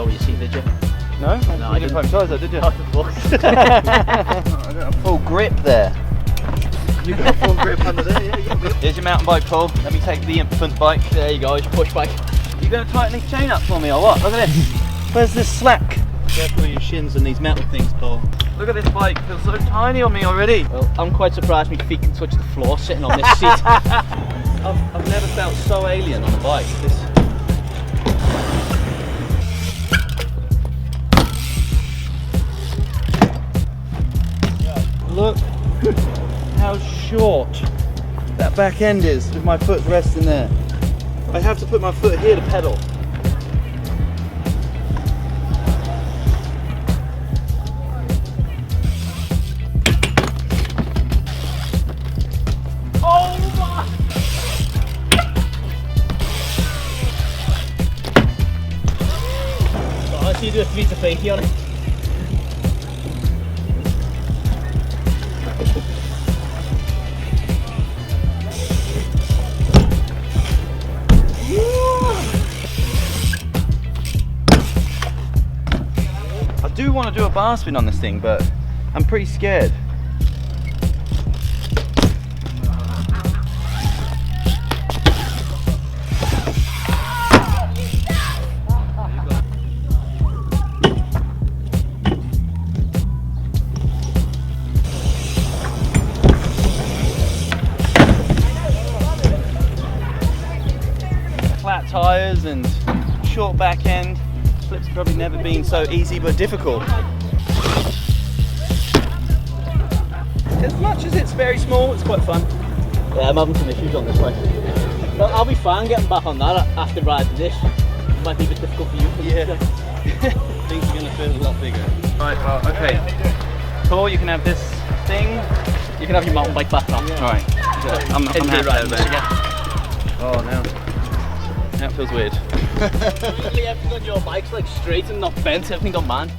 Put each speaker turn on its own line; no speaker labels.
below your seat, did you?
No?
No, I didn't.
Size though, did you?
Out of the box.
I got a full grip there. You got a full grip under there, yeah, you got good. Here's your mountain bike pull. Let me take the infant bike.
There you go, it's your push bike.
You going to tighten this chain up for me or what? Look at this. Where's this slack? Careful with your shins and these metal things, Paul. Look at this bike, it feels so tiny on me already.
Well, I'm quite surprised my feet can touch the floor sitting on this seat.
I've never felt so alien on a bike. Look how short that back end is with my foot resting there. I have to put my foot here to pedal.
Oh my! Oh, I see you do a 350 on it.
I do want to do a bar spin on this thing, but I'm pretty scared. Flat tyres and short back end. Flip's probably never been so easy but difficult. As much as it's very small, it's quite fun.
Yeah, I'm having some issues on this one. But I'll be fine getting back on that after riding this. It might be a bit difficult for you.
Yeah. Things are going to feel a lot bigger. Right, well, okay. Paul, you can have this thing.
You can have your mountain bike back now.
Alright. I'm happy
riding
with
this
that.
again.
Oh, now. That feels weird.
Usually everything on your bike's like straight and not bent, everything on mine.